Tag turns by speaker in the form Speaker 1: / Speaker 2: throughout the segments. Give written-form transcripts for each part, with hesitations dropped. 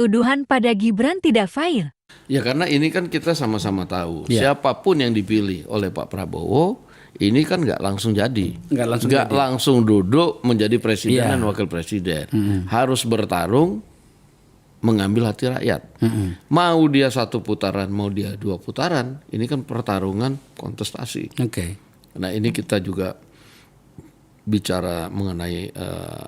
Speaker 1: Tuduhan pada Gibran tidak fair.
Speaker 2: Ya karena ini kan kita sama-sama tahu
Speaker 3: Ya.
Speaker 2: siapapun yang dipilih oleh Pak Prabowo ini kan nggak langsung jadi,
Speaker 3: Nggak
Speaker 2: langsung duduk menjadi presiden
Speaker 3: Ya.
Speaker 2: dan wakil presiden, harus bertarung mengambil hati rakyat. Mau dia 1 putaran, mau dia 2 putaran, ini kan pertarungan kontestasi.
Speaker 3: Oke.
Speaker 2: Nah ini kita juga bicara mengenai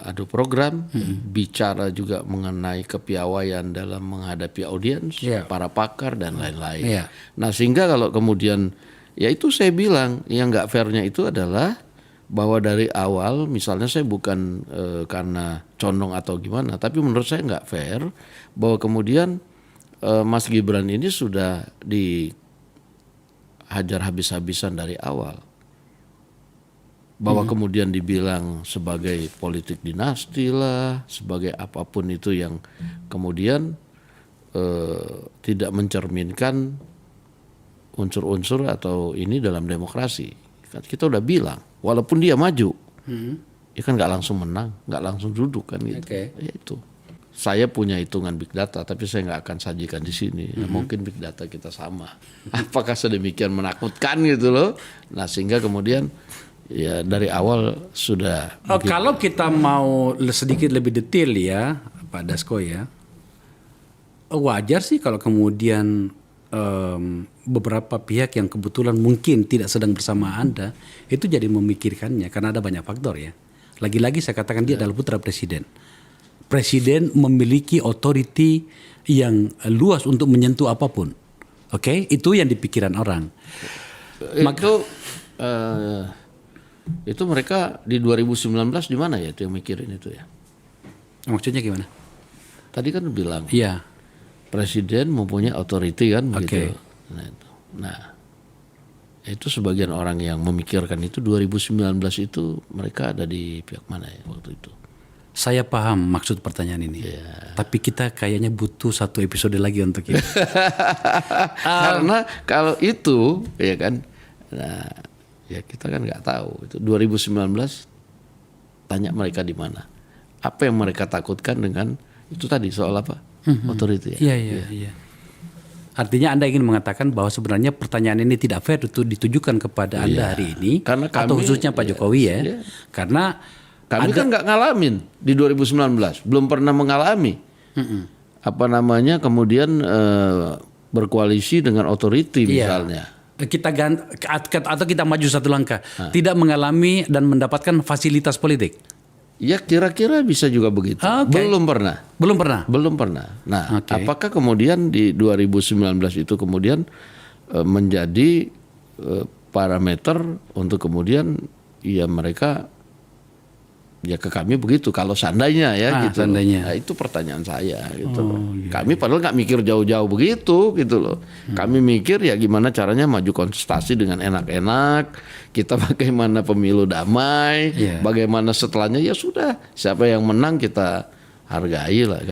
Speaker 2: adu program, bicara juga mengenai kepiawaian dalam menghadapi audiens,
Speaker 3: Yeah.
Speaker 2: para pakar dan lain-lain.
Speaker 3: Yeah.
Speaker 2: Nah sehingga kalau kemudian, ya itu saya bilang yang nggak fairnya itu adalah bahwa dari awal, misalnya saya bukan karena condong atau gimana, tapi menurut saya nggak fair bahwa kemudian Mas Gibran ini sudah dihajar habis-habisan dari awal. Bahwa kemudian dibilang sebagai politik dinasti lah, sebagai apapun itu yang kemudian tidak mencerminkan unsur-unsur atau ini dalam demokrasi. Kan kita udah bilang, walaupun dia maju, ya kan nggak langsung menang, nggak langsung duduk kan gitu.
Speaker 3: Oke.
Speaker 2: Ya itu. Saya punya hitungan big data, tapi saya nggak akan sajikan di sini. Nah, mungkin big data kita sama. Apakah sedemikian menakutkan gitu loh? Nah sehingga kemudian ya dari awal sudah.
Speaker 3: Kalau kita mau sedikit lebih detail ya, Pak Dasko ya, wajar sih kalau kemudian beberapa pihak yang kebetulan mungkin tidak sedang bersama Anda itu jadi memikirkannya karena ada banyak faktor ya. Lagi-lagi saya katakan dia adalah putra presiden. Presiden memiliki authority yang luas untuk menyentuh apapun. Oke, itu yang dipikiran orang.
Speaker 2: Itu mereka di 2019 di mana ya itu yang mikirin itu ya?
Speaker 3: Maksudnya gimana?
Speaker 2: Tadi kan bilang
Speaker 3: Iya.
Speaker 2: presiden mempunyai authority kan begitu.
Speaker 3: Oke.
Speaker 2: Nah, itu sebagian orang yang memikirkan itu 2019 itu mereka ada di pihak mana ya waktu itu?
Speaker 3: Saya paham maksud pertanyaan ini. Tapi kita kayaknya butuh 1 episode lagi untuk itu.
Speaker 2: Karena kalau itu ya kan, nah ya kita kan nggak tahu itu 2019 tanya mereka di mana, apa yang mereka takutkan dengan itu tadi soal apa authority ya.
Speaker 3: Iya. Artinya Anda ingin mengatakan bahwa sebenarnya pertanyaan ini tidak fair itu ditujukan kepada Anda hari ini,
Speaker 2: Karena
Speaker 3: atau
Speaker 2: kami-
Speaker 3: khususnya Pak Jokowi ya, karena
Speaker 2: Kami kan nggak ngalamin di 2019, belum pernah mengalami apa namanya kemudian berkoalisi dengan authority misalnya.
Speaker 3: kita atau kita maju 1 langkah, tidak mengalami dan mendapatkan fasilitas politik.
Speaker 2: Ya kira-kira bisa juga begitu.
Speaker 3: Oke.
Speaker 2: Belum pernah.
Speaker 3: Belum pernah.
Speaker 2: Nah,
Speaker 3: Oke.
Speaker 2: apakah kemudian di 2019 itu kemudian menjadi parameter untuk kemudian ya mereka ya ke kami begitu kalau seandainya ya gitu.
Speaker 3: Seandainya.
Speaker 2: Nah, itu pertanyaan saya gitu loh. Kami padahal nggak mikir jauh-jauh begitu gitu loh. Kami mikir ya gimana caranya maju kontestasi dengan enak-enak. Kita bagaimana pemilu damai, bagaimana setelahnya ya sudah siapa yang menang kita hargai lah.